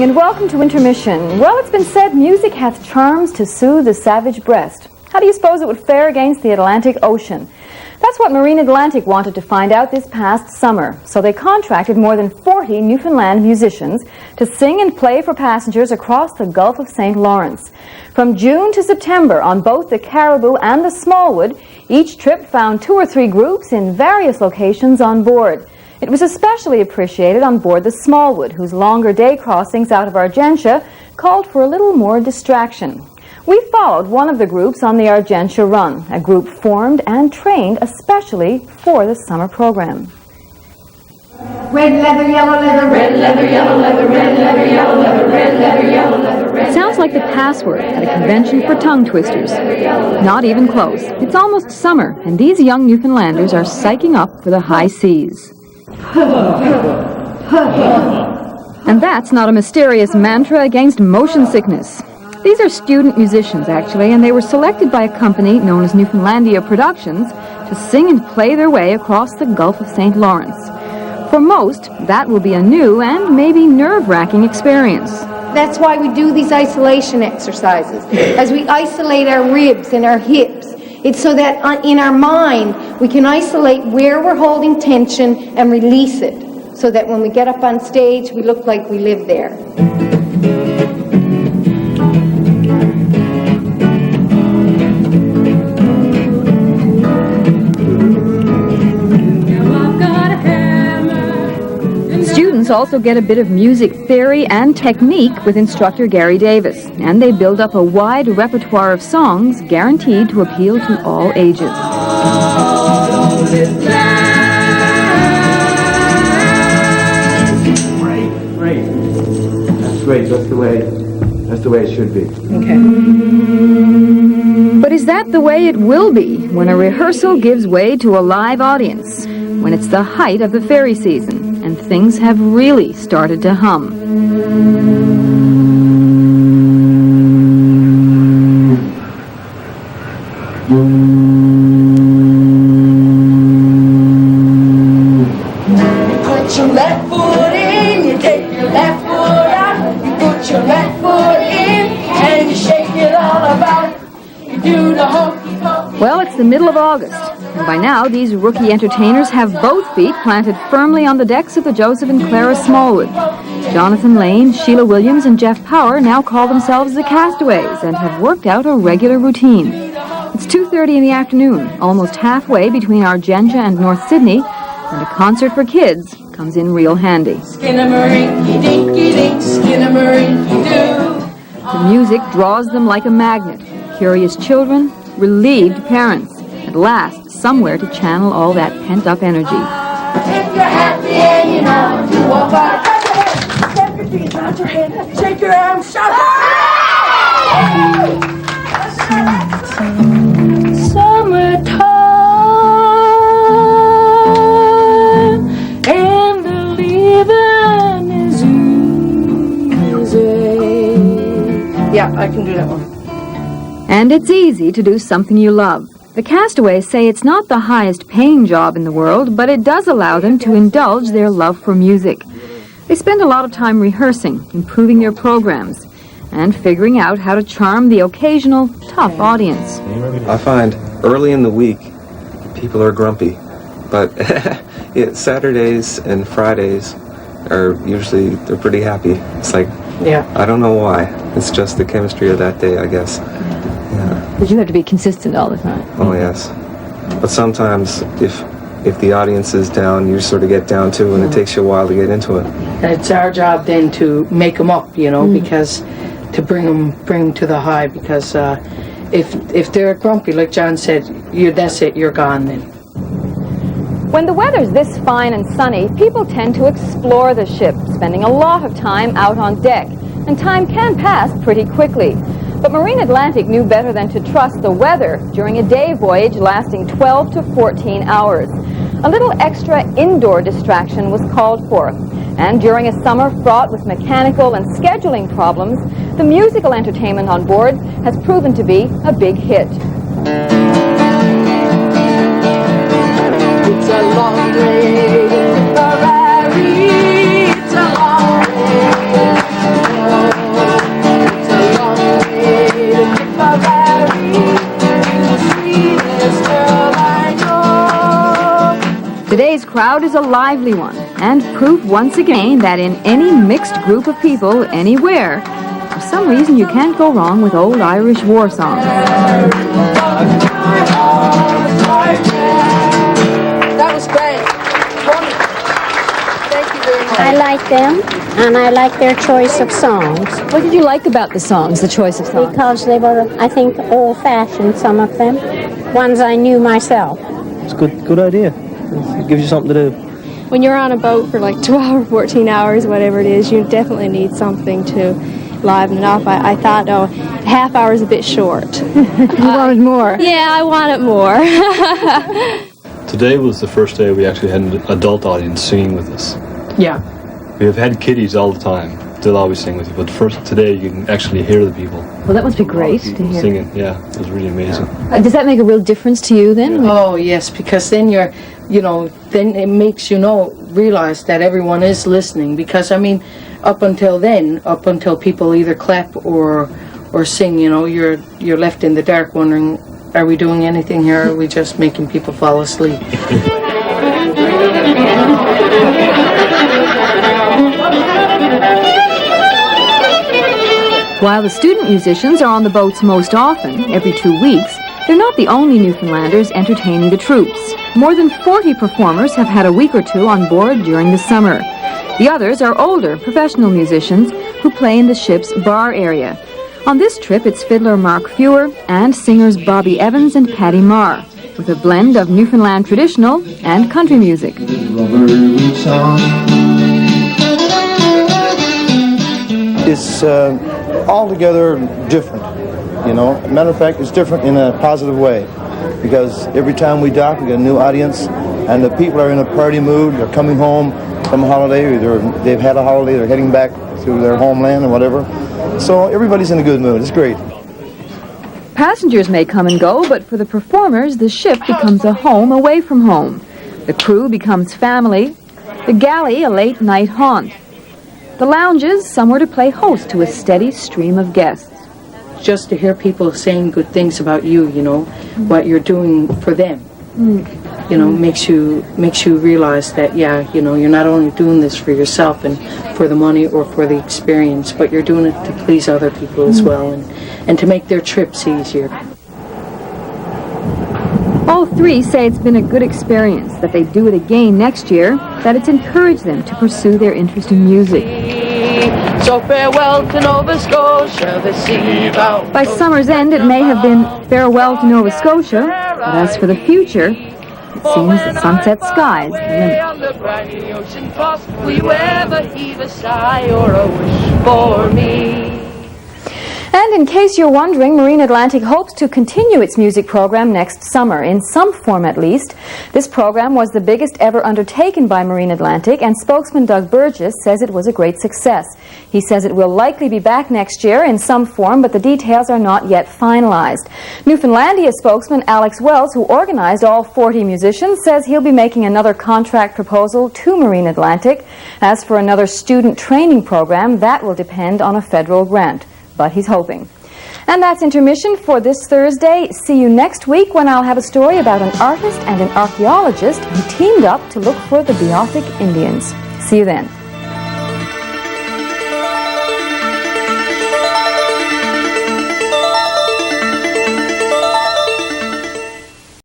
evening and welcome to Intermission. Well, it's been said music hath charms to soothe the savage breast. How do you suppose it would fare against the Atlantic Ocean? That's what Marine Atlantic wanted to find out this past summer. So they contracted more than 40 Newfoundland musicians to sing and play for passengers across the Gulf of St. Lawrence. From June to September on both the Caribou and the Smallwood, each trip found 2 or 3 groups in various locations on board. It was especially appreciated on board the Smallwood, whose longer day crossings out of Argentia called for a little more distraction. We followed one of the groups on the Argentia run, a group formed and trained especially for the summer program. Red leather, yellow leather, red leather, yellow leather, red leather, yellow leather, red leather, yellow leather, red. Sounds like the password at a convention for tongue twisters. Not even close. It's almost summer, and these young Newfoundlanders are psyching up for the high seas. And that's not a mysterious mantra against motion sickness. These are student musicians, actually, and they were selected by a company known as Newfoundlandia Productions to sing and play their way across the Gulf of St. Lawrence. For most, that will be a new and maybe nerve-wracking experience. That's why we do these isolation exercises. As we isolate our ribs and our hips, it's so that in our mind we can isolate where we're holding tension and release it, so that when we get up on stage we look like we live there. Students also get a bit of music theory and technique with instructor Gary Davis, and they build up a wide repertoire of songs guaranteed to appeal to all ages. Great. That's great. That's the way it should be. Okay. But is that the way it will be when a rehearsal gives way to a live audience, when it's the height of the ferry season and things have really started to hum? Put your left foot in, you take your left foot out. You put your left foot in, and you shake it all about. You do the hokey pokey. Well, it's the middle of August, and by now these rookie entertainers have both feet planted firmly on the decks of the Joseph and Clara Smallwood. Jonathan Lane, Sheila Williams, and Jeff Power now call themselves the Castaways and have worked out a regular routine. It's 2:30 in the afternoon, almost halfway between Argentia and North Sydney, and a concert for kids comes in real handy. Skinnamarink-a-dinky-dink, skinnamarink-a-doo. The music draws them like a magnet. Curious children, relieved parents, at last somewhere to channel all that pent-up energy. If you're happy and you know you walk out, step your feet, nod your head, shake your arms, shout. Summertime and the living is easy. Yeah, I can do that one. And it's easy to do something you love. The Castaways say it's not the highest paying job in the world, but it does allow them to indulge their love for music. They spend a lot of time rehearsing, improving their programs, and figuring out how to charm the occasional tough audience. I find early in the week, people are grumpy, but yeah, Saturdays and Fridays are usually, they're pretty happy. It's like, I don't know why. It's just the chemistry of that day, I guess. Yeah. But you have to be consistent all the time. Oh, yes. But sometimes, if the audience is down, you sort of get down too, and it takes you a while to get into it. It's our job then to make them up, because to bring them to the high, because if they're grumpy, like John said, that's it, you're gone then. When the weather's this fine and sunny, people tend to explore the ship, spending a lot of time out on deck, and time can pass pretty quickly. But Marine Atlantic knew better than to trust the weather during a day voyage lasting 12 to 14 hours. A little extra indoor distraction was called for, and during a summer fraught with mechanical and scheduling problems, the musical entertainment on board has proven to be a big hit. It's a long day in the Ferries. It's a long day. Today's crowd is a lively one, and proof once again that in any mixed group of people anywhere, for some reason you can't go wrong with old Irish war songs. That was great. Wonderful. Thank you very much. I like them, and I like their choice of songs. What did you like about the songs, the choice of songs? Because they were, I think, old-fashioned, some of them. Ones I knew myself. It's a good idea. It gives you something to do. When you're on a boat for like 12 or 14 hours, whatever it is, you definitely need something to liven it up. I thought, oh, half hour is a bit short. You wanted more? Yeah, I wanted more. Today was the first day we actually had an adult audience singing with us. Yeah. We have had kiddies all the time. They'll always sing with you, but first today you can actually hear the people. Well, that must be great to hear. Singing, yeah, it was really amazing. Does that make a real difference to you then? Oh, yes, because then then it makes realize that everyone is listening. Because, I mean, up until people either clap or sing, you're left in the dark wondering, are we doing anything here, or are we just making people fall asleep? While the student musicians are on the boats most often, every 2 weeks, they're not the only Newfoundlanders entertaining the troops. More than 40 performers have had a week or two on board during the summer. The others are older, professional musicians who play in the ship's bar area. On this trip, it's fiddler Mark Fewer and singers Bobby Evans and Paddy Marr, with a blend of Newfoundland traditional and country music. It's altogether different, Matter of fact, it's different in a positive way, because every time we dock, we get a new audience, and the people are in a party mood. They're coming home from a holiday, or they've had a holiday, they're heading back to their homeland or whatever. So everybody's in a good mood. It's great. Passengers may come and go, but for the performers, the ship becomes a home away from home. The crew becomes family, the galley a late-night haunt. The lounges, somewhere to play host to a steady stream of guests. Just to hear people saying good things about you, what you're doing for them, makes you realize that, you're not only doing this for yourself and for the money or for the experience, but you're doing it to please other people as well, and to make their trips easier. All three say it's been a good experience, that they do it again next year, that it's encouraged them to pursue their interest in music. So farewell to Nova Scotia, the sea bound. By summer's end, it may have been farewell to Nova Scotia, but as for the future, it seems that sunset skies limit. On the briny ocean tossed, will you ever heave a sigh or a wish for me? And in case you're wondering, Marine Atlantic hopes to continue its music program next summer, in some form at least. This program was the biggest ever undertaken by Marine Atlantic, and spokesman Doug Burgess says it was a great success. He says it will likely be back next year in some form, but the details are not yet finalized. Newfoundlandia spokesman Alex Wells, who organized all 40 musicians, says he'll be making another contract proposal to Marine Atlantic. As for another student training program, that will depend on a federal grant. But he's hoping. And that's intermission for this Thursday. See you next week when I'll have a story about an artist and an archaeologist who teamed up to look for the Beothuk Indians. See you then.